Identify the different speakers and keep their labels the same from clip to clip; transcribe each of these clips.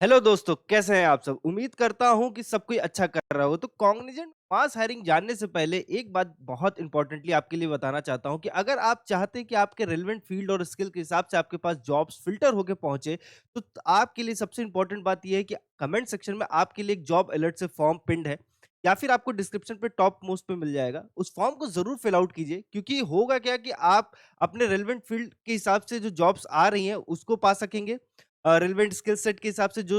Speaker 1: Hello दोस्तों, कैसे हैं आप सब। उम्मीद करता हूं कि सब कोई अच्छा कर रहा हो। तो कॉग्निजेंट मास हायरिंग जानने से पहले एक बात बहुत इंपॉर्टेंटली आपके लिए बताना चाहता हूं कि अगर आप चाहते हैं कि आपके रिलेवेंट फील्ड और स्किल के हिसाब से आपके पास जॉब्स फिल्टर होके पहुंचे, तो आपके लिए सबसे इंपॉर्टेंट बात यह है कि कमेंट सेक्शन में आपके लिए एक जॉब अलर्ट से फॉर्म पिंड है या फिर आपको डिस्क्रिप्शन पे टॉप मोस्ट पे मिल जाएगा। उस फॉर्म को जरूर फिल आउट कीजिए, क्योंकि होगा क्या कि आप अपने रिलेवेंट फील्ड के हिसाब से जो जॉब्स आ रही हैं उसको पा सकेंगे। रिलेवेंट स्किल सेट के हिसाब से जो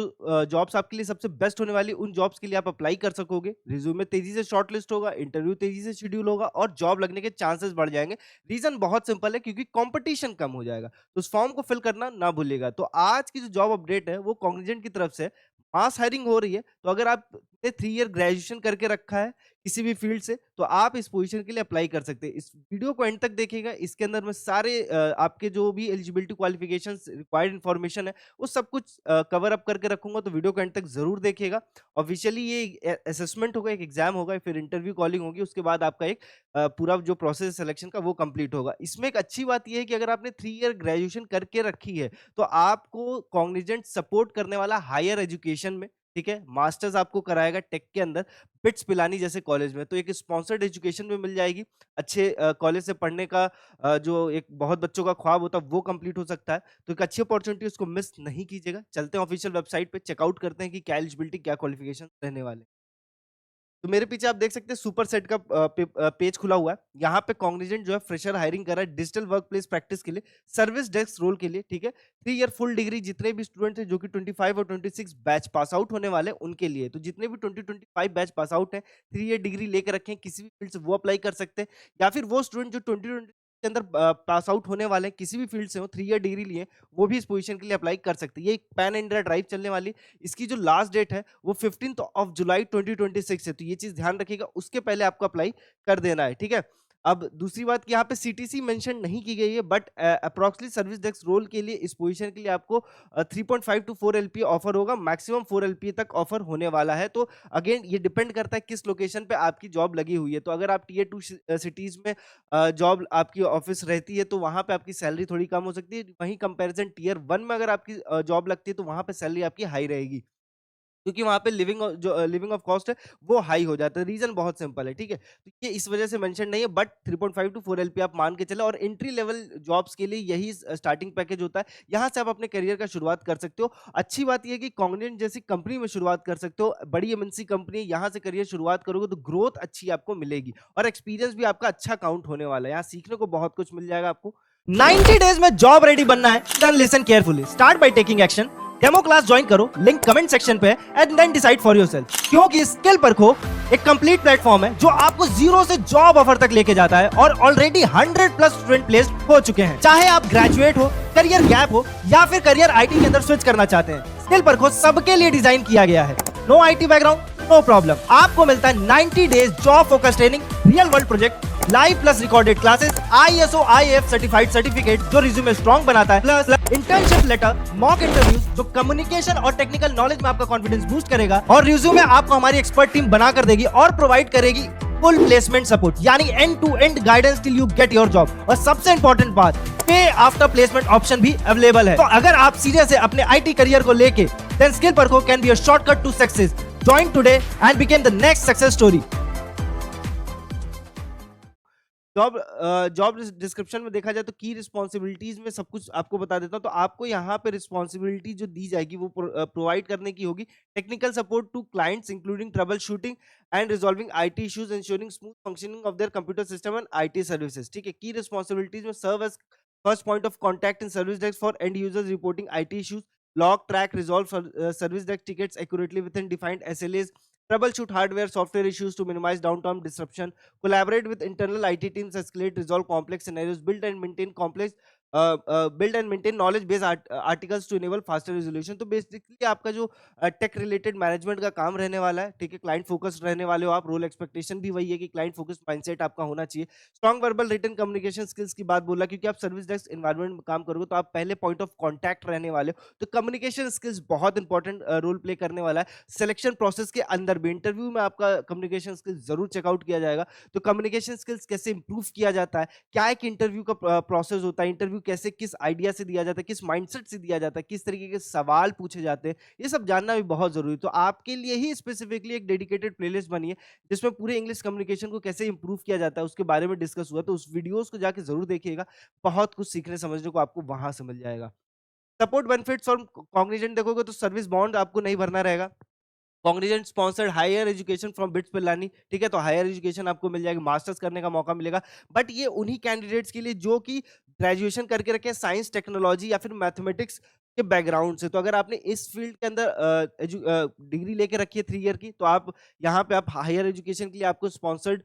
Speaker 1: जॉब्स आपके लिए सबसे बेस्ट होने वाली उन जॉब्स के लिए आप अप्लाई कर सकोगे। रिज्यूमे तेजी से शॉर्टलिस्ट होगा, इंटरव्यू तेजी से शेड्यूल होगा और जॉब लगने के चांसेस बढ़ जाएंगे। रीजन बहुत सिंपल है, क्योंकि कंपटीशन कम हो जाएगा। तो उस फॉर्म को फिल करना ना भूलिएगा। तो आज की जो जॉब अपडेट है वो कॉग्निजेंट की तरफ से मास हायरिंग हो रही है। तो अगर आपने 3 ईयर ग्रेजुएशन करके रखा है किसी भी फील्ड से, तो आप इस पोजीशन के लिए अप्लाई कर सकते हैं। इस वीडियो को एंड तक देखिएगा। इसके अंदर मैं सारे आपके जो भी एलिजिबिलिटी क्वालिफिकेशंस रिक्वायर्ड इन्फॉर्मेशन है वो सब कुछ कवर अप करके रखूंगा। तो वीडियो को एंड तक जरूर देखिएगा। ऑफिशियली ये असेसमेंट होगा, एक एग्जाम होगा, फिर इंटरव्यू कॉलिंग होगी, उसके बाद आपका एक पूरा जो प्रोसेस है सिलेक्शन का वो कंप्लीट होगा। इसमें एक अच्छी बात यह है कि अगर आपने 3 ईयर ग्रेजुएशन करके रखी है तो आपको कॉग्निजेंट सपोर्ट करने वाला हायर एजुकेशन में, ठीक है, मास्टर्स आपको कराएगा टेक के अंदर, बिट्स पिलानी जैसे कॉलेज में। तो एक स्पॉन्सर्ड एजुकेशन में मिल जाएगी। अच्छे कॉलेज से पढ़ने का जो एक बहुत बच्चों का ख्वाब होता है वो कंप्लीट हो सकता है। तो एक अच्छी अपॉर्चुनिटी, उसको मिस नहीं कीजिएगा। चलते हैं ऑफिशियल वेबसाइट पे, चेकआउट करते हैं कि क्या एलिजिबिलिटी, क्या क्वालिफिकेशन रहने वाले। तो मेरे पीछे आप देख सकते हैं सुपर सेट का पेज खुला हुआ है। यहाँ पे कॉग्निजेंट जो है फ्रेशर हायरिंग कर रहा है डिजिटल वर्क प्लेस प्रैक्टिस के लिए, सर्विस डेस्क रोल के लिए, ठीक है। 3 ईयर फुल डिग्री जितने भी स्टूडेंट हैं जो कि 25 और 26 बैच पास आउट होने वाले हैं उनके लिए। तो जितने भी 2025 बैच पास आउट है, 3 ईयर डिग्री लेकर रखें किसी भी फील्ड से, वो अप्लाई कर सकते हैं। या फिर वो स्टूडेंट जो 2020 के अंदर पास आउट होने वाले हैं, किसी भी फील्ड से हो, 3 ईयर डिग्री लिए, वो भी इस पोजीशन के लिए अप्लाई कर सकते हैं। ये एक पैन इंडिया ड्राइव चलने वाली। इसकी जो लास्ट डेट है वो 15 जुलाई 2026 है। तो ये चीज ध्यान रखिएगा, उसके पहले आपको अप्लाई कर देना है, ठीक है। अब दूसरी बात कि यहाँ पे सीटीसी मेंशन नहीं की गई है, but approximately service desk role के लिए, इस पोजीशन के लिए आपको 3.5 टू 4 एलपीए ऑफर होगा, मैक्सिमम 4 एलपीए तक ऑफर होने वाला है। तो अगेन ये डिपेंड करता है किस लोकेशन पे आपकी जॉब लगी हुई है। तो अगर आप टीयर 2 सिटीज में जॉब आपकी ऑफिस रहती है तो वहां पे आपकी सैलरी थोड़ी कम हो सकती है। वहीं कंपैरिजन टीयर 1 में अगर आपकी जॉब लगती है तो वहां पे सैलरी आपकी हाई रहेगी, क्योंकि वहां पे लिविंग ऑफ कॉस्ट है वो हाई हो जाता है। रीजन बहुत सिंपल है, ठीक है। तो ये इस वजह से मेंशन नहीं है, बट 3.5 टू 4 एलपी आप मान के चले। और एंट्री लेवल जॉब्स के लिए यही स्टार्टिंग पैकेज होता है। यहाँ से आप अपने करियर का शुरुआत कर सकते हो। अच्छी बात यह है कि कॉग्निजेंट जैसी कंपनी में शुरुआत कर सकते हो, बड़ी एमएनसी कंपनी, यहाँ से करियर शुरुआत करोगे तो ग्रोथ अच्छी आपको मिलेगी और एक्सपीरियंस भी आपका अच्छा काउंट होने वाला है। यहाँ सीखने को बहुत कुछ मिल जाएगा आपको। 90 डेज में जॉब रेडी बनना है, then listen carefully, start by taking action. Demo class join करो, लिंक कमेंट सेक्शन पे and then decide for yourself. क्योंकि स्किल परखो एक कंप्लीट प्लेटफॉर्म है जो आपको जीरो से जॉब ऑफर तक लेके जाता है और ऑलरेडी 100+ स्टूडेंट प्लेस्ड हो चुके हैं। चाहे आप ग्रेजुएट हो, करियर गैप हो या फिर करियर आईटी के अंदर स्विच करना चाहते हैं, स्किल परखो सबके लिए डिजाइन किया गया है। No IT background no problem, आपको मिलता है 90 days job focus training, real world project, live plus recorded classes, ISO IAF certified certificate जो रिज्यूमे स्ट्रॉन्ग बनाता है, plus internship letter, mock interviews जो कम्युनिकेशन और टेक्निकल नॉलेज में आपका कॉन्फिडेंस बूस्ट करेगा, और रिज्यूमे आपको हमारी एक्सपर्ट टीम बना कर देगी और प्रोवाइड करेगी फुल प्लेसमेंट सपोर्ट, यानी end to end guidance till you get your job. और सबसे इंपॉर्टेंट बात, पे आफ्टर प्लेसमेंट ऑप्शन भी अवेलेबल है। तो अगर आप सीरियस है अपने आईटी करियर को लेके, देन स्किल परखो can be a shortcut to success. Join today and become the next success story. Job description में देखा जाए तो की रिस्पॉन्सिबिलिटीज में सब कुछ आपको बता देता हूं। तो आपको यहाँ पे रिस्पॉन्सिबिलिटी जो दी जाएगी वो प्रोवाइड करने की होगी। Technical support to clients including troubleshooting and resolving IT issues, ensuring smooth functioning of their computer system and IT services, ठीक है। की रिस्पॉन्सिबिलिटीज में serve as first point of contact in service desk for end users reporting IT issues, log, track, resolve service desk tickets accurately within defined SLAs, troubleshoot hardware, software issues to minimize downtime disruption, collaborate with internal IT teams, escalate, resolve complex scenarios, build and maintain knowledge base articles to enable faster resolution। तो basically आपका जो tech related management का काम रहने वाला है, ठीक है। क्लाइंट फोकस्ड रहने वाले हो आप, रोल एक्सपेक्टेशन भी वही है कि क्लाइंट फोकस्ड माइंडसेट आपका होना चाहिए। Strong verbal written communication skills की बात बोला, क्योंकि आप सर्विस डेस्क एनवायरनमेंट में काम करोगे तो आप पहले पॉइंट ऑफ कॉन्टैक्ट रहने वाले हो। तो कम्युनिकेशन स्किल्स बहुत इंपॉर्टेंट रोल प्ले करने वाला है। सिलेक्शन प्रोसेस के अंदर भी, इंटरव्यू में आपका कम्युनिकेशन स्किल्स जरूर चेकआउट किया जाएगा। तो कम्युनिकेशन स्किल्स कैसे इंप्रूव किया जाता है, क्या एक इंटरव्यू का प्रोसेस होता है, इंटरव्यू इंटरव्यू कैसे किस आइडिया से दिया जाता है, किस माइंडसेट से दिया जाता है, किस तरीके के सवाल पूछे जाते हैं, ये सब जानना भी बहुत ज़रूरी है। तो आपके लिए ही स्पेसिफिकली एक डेडिकेटेड प्लेलिस्ट बनी है, जिसमें पूरे इंग्लिश कम्युनिकेशन को कैसे इंप्रूव किया जाता है, उसके बारे में डिस्कस हुआ। तो उस वीडियोज़ को जाके ज़रूर देखिएगा, बहुत कुछ सीखने समझने को आपको वहाँ से मिल जाएगा। सपोर्ट बेनिफिट्स और कॉग्निजेंट देखोगे तो सर्विस बॉन्ड आपको नहीं भरना रहेगा। Cognizant sponsored higher education from BITS Pilani, ठीक है? तो हायर एजुकेशन आपको मिल जाएगी, मास्टर्स करने का मौका मिलेगा। बट ये उन्हीं कैंडिडेट्स के लिए जो कि ग्रेजुएशन करके रखे हैं साइंस, टेक्नोलॉजी या फिर मैथमेटिक्स के बैकग्राउंड से। तो अगर आपने इस फील्ड के अंदर डिग्री लेके रखी है 3 ईयर की, तो आप यहाँ पे आप हायर एजुकेशन के लिए आपको स्पॉन्सर्ड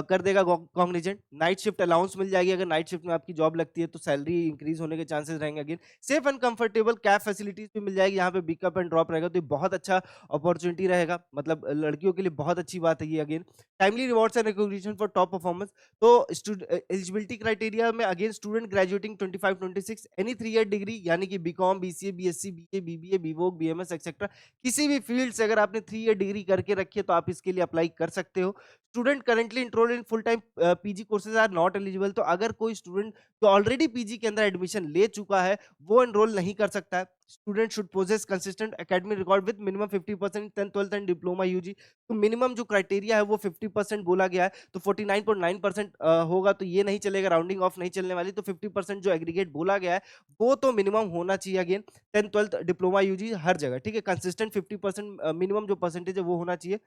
Speaker 1: कर देगा कॉग्निजेंट। नाइट शिफ्ट अलाउंस मिल जाएगी, अगर नाइट शिफ्ट में आपकी जॉब लगती है तो सैलरी इंक्रीज होने के चांसेस रहेंगे again. Safe and comfortable cab facilities भी मिल जाएगी, यहाँ पे पिकअप एंड ड्रॉप रहेगा, तो ये बहुत अच्छा अपॉर्चुनिटी रहेगा, मतलब लड़कियों के लिए बहुत अच्छी बात है ये again. Timely rewards and recognition for top performance. तो एलिजिबिलिटी क्राइटेरिया में again student graduating 25-26 any 3 year degree, यानी कि BCom, BCA, BSc, BA, BBA, BVoc, BMS etcetera, किसी भी फील्ड से अगर आपने 3 ईयर डिग्री करके रखी है तो आप इसके लिए अप्लाई कर सकते हो। Student currently enrolled in full time PG courses are not eligible. तो अगर कोई स्टूडेंट जो ऑलरेडी पीजी के अंदर एडमिशन ले चुका है, वो एनरोल नहीं कर सकता है। Student should possess consistent academic record with minimum 50% 10th 12th and diploma UG. तो मिनिमम जो क्राइटेरिया है वो 50% बोला गया है, तो 49.9% होगा, तो ये नहीं चलेगा, राउंडिंग ऑफ नहीं चलने वाली। तो 50% जो एग्रीगेट बोला गया है वो तो मिनिमम होना चाहिए again, 10th 12th diploma UG हर जगह, ठीक है? कंसिस्टेंट 50% मिनिमम जो परसेंटेज है वो होना चाहिए।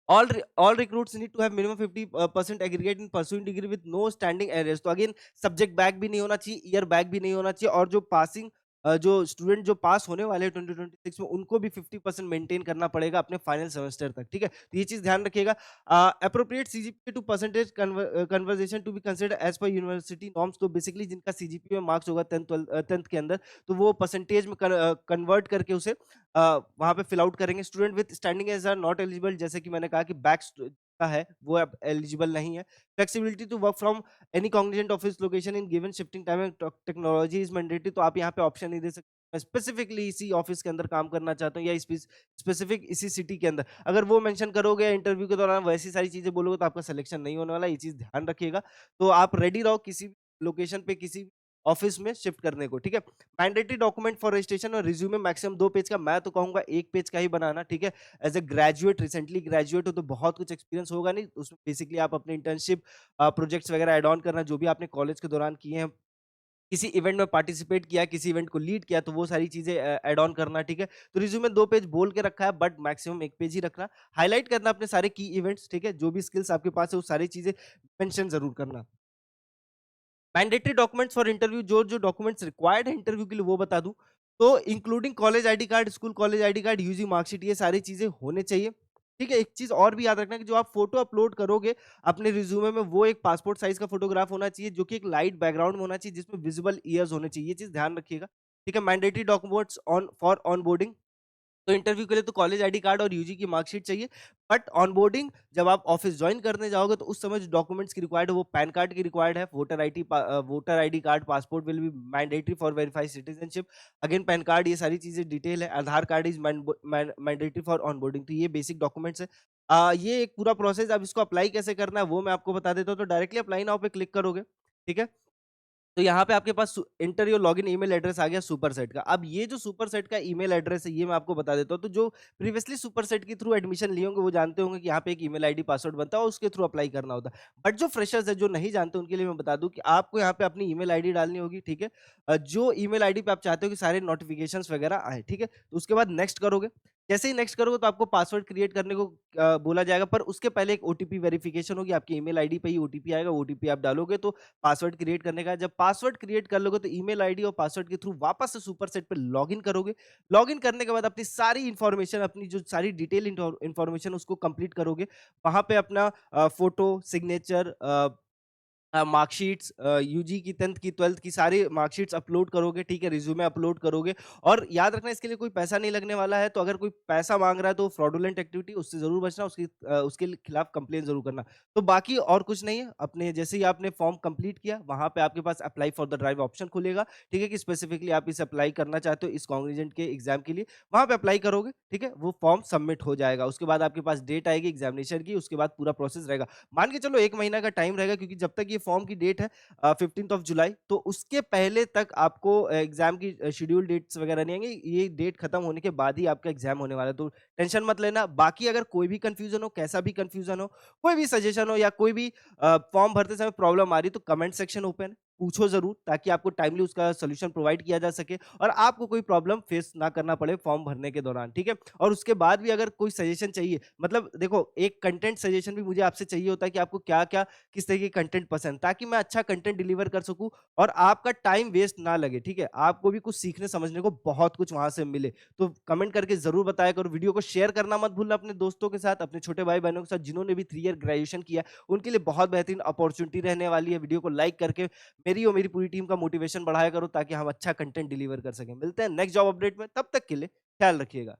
Speaker 1: All recruits need to have minimum 50% aggregate in pursuing degree with no standing arrears। तो अगेन सब्जेक्ट बैक भी नहीं होना चाहिए, ईयर बैक भी नहीं होना चाहिए, और जो पासिंग जो स्टूडेंट जो पास होने वाले हैं 2026 में, उनको भी 50% मेंटेन करना पड़ेगा अपने फाइनल सेमेस्टर तक, ठीक है? तो ये चीज ध्यान रखिएगा। Appropriate CGPA to percentage conversion to be considered as per university norms. तो बेसिकली जिनका सीजीपीए में मार्क्स होगा 10th के अंदर, तो वो परसेंटेज में कन्वर्ट करके उसे वहाँ पे फिल आउट करेंगे। Student with standing age are not eligible, जैसे कि मैंने कहा कि बैक का है वो अब एलिजिबल नहीं है। Flexibility to work from any Cognizant office location in given shifting time and technology is mandatory. तो आप यहाँ पे ऑप्शन नहीं दे सकते मैं स्पेसिफिकली इसी ऑफिस के अंदर काम करना चाहता हूँ या स्पेसिफिक इसी सिटी के अंदर। अगर वो मेंशन करोगे इंटरव्यू के दौरान, वैसी सारी चीजें बोलोगे, तो आपका सिलेक्शन नहीं होने वाला, ये चीज ध्यान रखिएगा। तो आप रेडी रहो किसी भी लोकेशन पे, किसी ऑफिस में शिफ्ट करने को, ठीक है? मैंडेटरी डॉक्यूमेंट फॉर रजिस्ट्रेशन और रिज्यूमे मैक्सिमम 2 पेज का, मैं तो कहूंगा 1 पेज का ही बनाना, ठीक है? As a graduate, recently graduate हो तो बहुत कुछ एक्सपीरियंस होगा नहीं, उसमें बेसिकली आप अपने इंटर्नशिप प्रोजेक्ट्स वगैरह ऐड ऑन करना, जो भी आपने कॉलेज के दौरान किए हैं, किसी इवेंट में पार्टिसिपेट किया, किसी इवेंट को लीड किया, तो वो सारी चीजें ऐड ऑन करना, ठीक है? तो रिज्यूमे 2 पेज बोल के रखा है, बट मैक्सिमम 1 पेज ही रखना। हाईलाइट करना अपने सारे की इवेंट्स, ठीक है? जो भी स्किल्स आपके पास है वो सारी चीजें मेंशन जरूर करना। मैंडेटरी डॉक्यूमेंट्स फॉर इंटरव्यू, जो डॉक्यूमेंट्स रिक्वायर्ड है इंटरव्यू के लिए वो बता दूं, तो including college ID card, school college ID card, UG marksheet, ये सारी चीजें होने चाहिए, ठीक है? एक चीज और भी याद रखना कि जो आप फोटो अपलोड करोगे अपने रिज्यूमे में, वो एक पासपोर्ट साइज का फोटोग्राफ होना चाहिए, जो कि एक लाइट बैकग्राउंड में होना चाहिए, जिसमें विजिबल ईयर्स होने चाहिए, ये चीज ध्यान रखिएगा, ठीक है? Mandatory documents on for onboarding, तो इंटरव्यू के लिए तो कॉलेज आईडी कार्ड और यूजी की मार्कशीट चाहिए, बट ऑनबोर्डिंग जब आप ऑफिस ज्वाइन करने जाओगे तो उस समय जो डॉक्यूमेंट्स की रिक्वायर्ड है वो पैन कार्ड की रिक्वायर्ड है, voter ID card, passport will be mandatory for verify citizenship, again PAN card, ये सारी चीजें डिटेल है। Aadhaar card is mandatory for onboarding. तो ये बेसिक डॉक्यूमेंट्स है। ये एक पूरा प्रोसेस, अब इसको अप्लाई कैसे करना है वो मैं आपको बता देता हूँ। तो डायरेक्टली अप्लाई नाउ पे क्लिक करोगे, ठीक है? तो यहाँ पे आपके पास enter your login email address आ गया सुपरसेट का। अब ये जो सुपरसेट का ईमेल एड्रेस है ये मैं आपको बता देता हूँ। तो जो प्रीवियसली सुपरसेट के थ्रू एडमिशन लिए होंगे वो जानते होंगे कि यहाँ पे एक ईमेल आईडी पासवर्ड बनता है और उसके थ्रू अप्लाई करना होता है। बट जो फ्रेशर्स है, जो नहीं जानते, उनके लिए मैं बता दूं कि आपको यहाँ पे अपनी ईमेल आईडी डालनी होगी, ठीक है? जो ईमेल आईडी पे आप चाहते हो कि सारे नोटिफिकेशंस वगैरह आए, ठीक है? तो उसके बाद नेक्स्ट करोगे। जैसे ही नेक्स्ट करोगे तो आपको पासवर्ड क्रिएट करने को बोला जाएगा, पर उसके पहले एक ओटीपी वेरिफिकेशन होगी, आपकी ईमेल आईडी पे ही ओटीपी आएगा, ओटीपी आप डालोगे तो पासवर्ड क्रिएट करने का। जब पासवर्ड क्रिएट कर लोगे तो ईमेल आईडी और पासवर्ड के थ्रू वापस से सुपरसेट पे लॉगिन करोगे। लॉगिन करने के बाद अपनी सारी इंफॉर्मेशन, अपनी जो सारी डिटेल इंफॉर्मेशन उसको कंप्लीट करोगे। वहां पे अपना फोटो, सिग्नेचर, मार्कशीट्स, यूजी की 10th की 12th की सारी मार्कशीट्स अपलोड करोगे, ठीक है? रिज्यूमे अपलोड करोगे। और याद रखना इसके लिए कोई पैसा नहीं लगने वाला है, तो अगर कोई पैसा मांग रहा है तो फ्रॉडुलेंट एक्टिविटी, उससे जरूर बचना, उसके खिलाफ कंप्लेन जरूर करना। तो बाकी और कुछ नहीं है। अपने जैसे ही आपने फॉर्म कंप्लीट किया, वहां पे आपके पास apply for the drive option खुलेगा, ठीक है? कि स्पेसिफिकली आप इसे अप्लाई करना चाहते हो इस कॉन्ग्रेजेंट के एग्जाम के लिए, वहां पे अप्लाई करोगे, ठीक है? वो फॉर्म सबमिट हो जाएगा। उसके बाद आपके पास डेट आएगी एग्जामिनेशन की, उसके बाद पूरा प्रोसेस रहेगा। मान के चलो 1 महीना का टाइम रहेगा, क्योंकि जब तक ये फॉर्म की डेट है 15th ऑफ जुलाई, तो उसके पहले तक आपको एग्ज़ाम की शेड्यूल डेट्स वगैरह नहीं आएँगी। ये डेट खत्म होने के बाद ही आपका एग्ज़ाम होने वाला है, तो टेंशन मत लेना। बाकी अगर कोई भी कन्फ्यूज़न हो, कैसा भी कन्फ्यूज़न हो, कोई भी सजेशन हो या कोई भी फॉर्म भरते समय प्रॉब्लम आ रही है, तो कमेंट सेक्शन ओपन है, पूछो ज़रूर ताकि आपको टाइमली उसका सॉल्यूशन प्रोवाइड किया जा सके और आपको कोई प्रॉब्लम फेस ना करना पड़े फॉर्म भरने के दौरान, ठीक है? और उसके बाद भी अगर कोई सजेशन चाहिए, मतलब देखो एक कंटेंट सजेशन भी मुझे आपसे चाहिए होता है कि आपको क्या-क्या, किस तरह की कंटेंट पसंद, ताकि मैं अच्छा कंटेंट डिलीवर कर सकूँ और आपका टाइम वेस्ट ना लगे, ठीक है? आपको भी कुछ सीखने समझने को बहुत कुछ वहाँ से मिले। तो कमेंट करके ज़रूर बताया करो, वीडियो को शेयर करना मत भूलना अपने दोस्तों के साथ, अपने छोटे भाई-बहनों के साथ जिन्होंने भी 3 ईयर ग्रेजुएशन किया है, उनके लिए बहुत बेहतरीन अपॉर्च्युनिटी रहने वाली है। वीडियो को लाइक करके मेरी और मेरी पूरी टीम का मोटिवेशन बढ़ाया करो ताकि हम अच्छा कंटेंट डिलीवर कर सकें। मिलते हैं नेक्स्ट जॉब अपडेट में, तब तक के लिए ख्याल रखिएगा।